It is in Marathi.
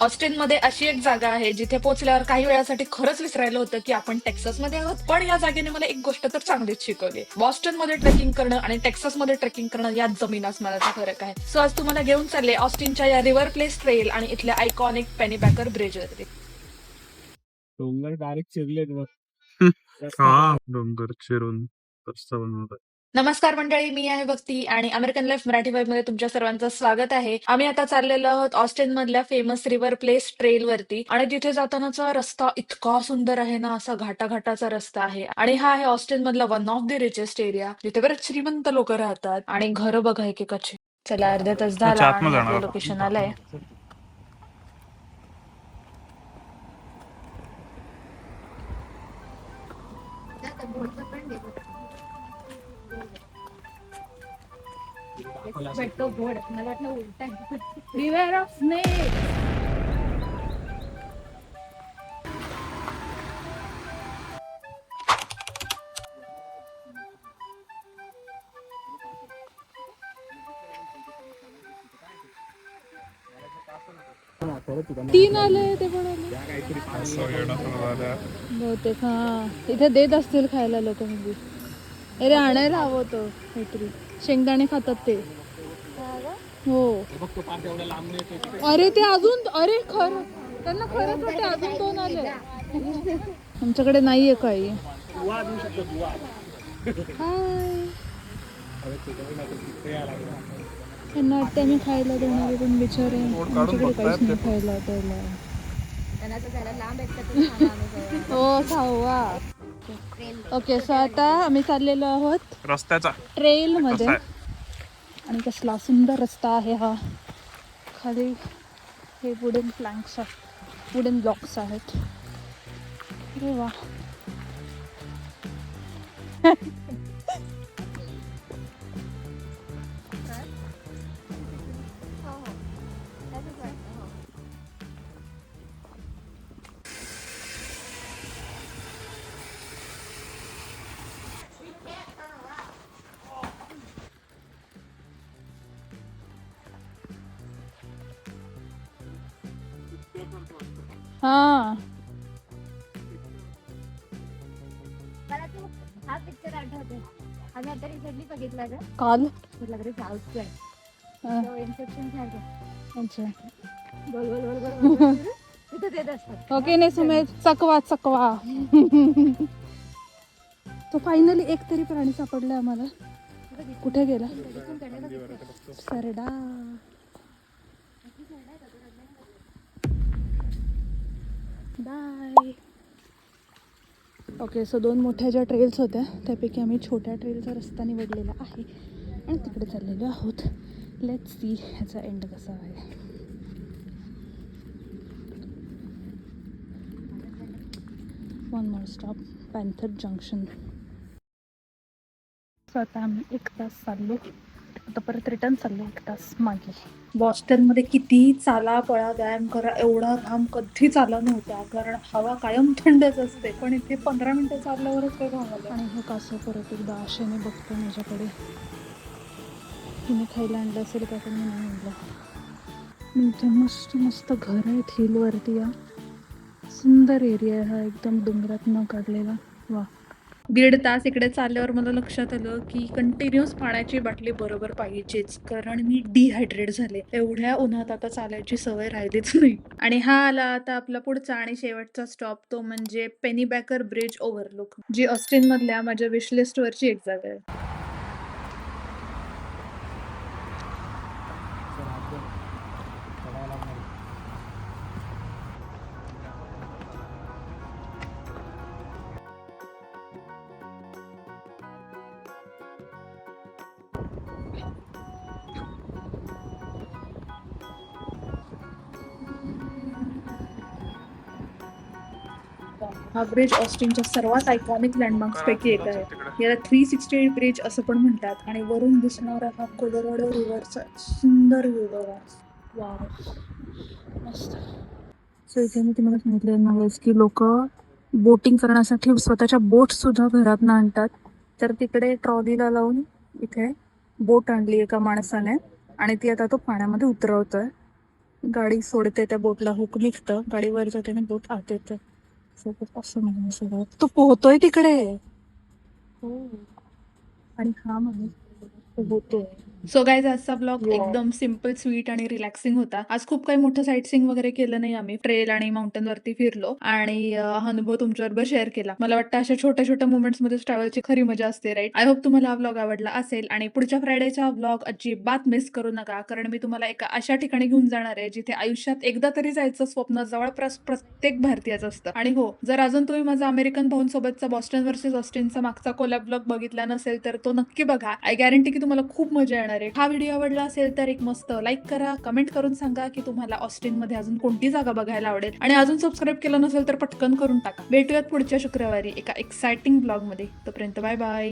ऑस्टिन मध्ये अशी एक जागा आहे जिथे पोहोचल्यावर काही वेळासाठी खरंच विसरायला होतं की आपण टेक्सास मध्ये आहोत. पण या जागेने मला एक गोष्ट तर चांगलीच शिकवली. बॉस्टन मध्ये ट्रेकिंग करणं आणि टेक्सास मध्ये ट्रेकिंग करणं यात जमीन आसमानाचा फरक आहे. सो आज तुम्हाला घेऊन चालले ऑस्टिनच्या या रिव्हर प्लेस ट्रेल आणि इथल्या आयकॉनिक पेनीबॅकर ब्रिज वरती. डोंगर डायरेक्ट चिरलेत बघ. हा डोंगर चिरून रस्ता बनवतात. नमस्कार मंडळी, मी आहे भक्ती आणि अमेरिकन लाईफ मराठी वाईब मध्ये तुमच्या सर्वांचं स्वागत आहे. आम्ही आता चाललेलो आहोत ऑस्टिन मधल्या फेमस रिव्हर प्लेस ट्रेल वरती आणि तिथे जातानाचा रस्ता इतका सुंदर आहे ना, असा घाटाघाटाचा रस्ता आहे. आणि हा आहे ऑस्टिन मधला one of the richest area, जिथे बरेच श्रीमंत लोक राहतात आणि घरं बघा एकेकाची. चला, अर्धा तास झाला अच्छा, आतमध्ये आणि आपलं जाणार लोकेशन आलंय. भेटतो घोड, मला वाटलं उलटा. बिवेअर ऑफ स्नेक. 3 आले ते पण आले बहुतेक. हा, इथे देत असतील खायला लोक. म्हणजे अरे आणायला हवं होतं काहीतरी. शेंगदाणे खातात ते. हो. अरे ते अजून, अरे खरं त्यांना खरंच वाटते अजून 2 आले. आमच्याकडे नाहीये काही. हाय. त्यांना वाटतं मी खायला देणार आहे, पण बिचारे आमच्याकडे काहीच नाही खायला द्यायला. हो, खावा. ओके, सो आता आम्ही चाललेलो आहोत रस्त्याचा ट्रेल मध्ये. कसा आहे? आणि कसला सुंदर रस्ता आहे हा. खाली हे वुडन प्लँक्स आहेत, वुडन ब्लॉक्स आहेत. अरे वा. हा, मला तू हा पिक्चर आठवते. आम्ही आता रिसेंटली बघितला ग. काल. म्हटलं तरी साऊथचा आहे. हा. तो इन्सेप्शन सारखं अच्छा. गोल गोल गोल गोल गोल गोल तिथे देत असतात. ओके, नाही सुमेध, चकवा चकवा. तो फायनली एक तरी प्राणी सापडला आम्हाला. कुठे गेला? सरडा. बाय. ओके, सो 2 मोठ्या ज्या ट्रेल्स होत्या त्यापैकी आम्ही छोट्या ट्रेलचा रस्ता निवडलेला आहे आणि तिकडे चाललेलो आहोत. लेट्स सी ह्याचा एंड कसा आहे. One more stop, panther junction. So आता आम्ही 1 तास चाललो, आता परत रिटर्न चाललो 1 तास मागे. बॉस्टन मध्ये कितीही चाला, पळा, व्यायाम करा, एवढा घाम कधीच आला नव्हता, कारण हवा कायम थंडच असते. पण इथे 15 मिनिटं चालल्यावरच काही घाम आला. आणि हे कसं परत एकदा आशेने बघतो माझ्याकडे. हिने खायला आणलं असेल का, पण मी नाही आणलं. इथे मस्त मस्त घर आहेत हिलवरती. या सुंदर एरिया आहे हा, एकदम डोंगरात न काढलेला. वा. 1.5 तास इकडे चालल्यावर मला लक्षात आलं की कंटिन्युअस पाण्याची बाटली बरोबर पाहिजेच, कारण मी डिहायड्रेट झाले. एवढ्या उन्हात आता चालायची सवय राहिलीच नाही. आणि हा आला आता आपला पुढचा आणि शेवटचा स्टॉप, तो म्हणजे पेनीबॅकर ब्रिज ओव्हरलुक, जी ऑस्टिन मधल्या माझ्या विशलिस्ट वरची एक जागा आहे. हा ब्रिज ऑस्टिनच्या सर्वात आयकॉनिक लँडमार्क्स पैकी एक आहे. याला 360 ब्रिज असं पण म्हणतात. आणि वरून दिसणारा हा कोलोराडो रिव्हरचा सुंदर व्ह्यू बघा. वाव, मस्त. सो इथे मी तुम्हाला सांगितलं नव्हेच की लोक बोटिंग करण्यासाठी स्वतःच्या बोट सुद्धा घरातनं आणतात. तर तिकडे ट्रॉलीला लावून इथे बोट आणली एका माणसाने आणि ती आता तो पाण्यामध्ये उतरवतोय. गाडी सोडते त्या बोटला हुक निघतं, गाडीवर जाते आणि बोट आत येते. सोबत असं म्हणून सगळं तो पोहतोय तिकडे. हो. आणि हा माणूस पोहतोय. सो गाईज आजचा ब्लॉग Wow. एकदम सिम्पल स्वीट आणि रिलॅक्सिंग होता. आज खूप काही मोठं साईट सीइंग वगैरे केलं नाही आम्ही. ट्रेल आणि माउंटेन वरती फिरलो आणि हा अनुभव तुमच्याबरोबर शेअर केला. मला वाटतं अशा छोट्या छोट्या मोमेंट्स मध्ये ट्रॅव्हलची खरी मजा असते, राईट? आय होप तुम्हाला हा ब्लॉग आवडला असेल आणि पुढच्या फ्रायडेचा ब्लॉग अजिबात मिस करू नका, कारण मी तुम्हाला एका अशा ठिकाणी घेऊन जाणार आहे जिथे आयुष्यात एकदा तरी जायचं स्वप्न जवळपास प्रत्येक भारतीयाचं असतं. आणि हो, जर अजून तुम्ही माझा अमेरिकन भाऊंसोबतचा बॉस्टन वर्सेस ऑस्टिनचा मागचा कोलॅब ब्लॉग बघितला नसेल तर तो नक्की बघा. आय गॅरंटी की तुम्हाला खूप मजा येणार आहे. हा व्हिडिओ आवडला असेल तर एक मस्त लाईक करा, कमेंट करून सांगा की तुम्हाला ऑस्टिन मध्ये अजून कोणती जागा बघायला आवडेल, आणि अजून सबस्क्राईब केलं नसेल तर पटकन करून टाका. भेटूयात पुढच्या शुक्रवारी एका एक्साइटिंग ब्लॉग मध्ये. तोपर्यंत बाय बाय.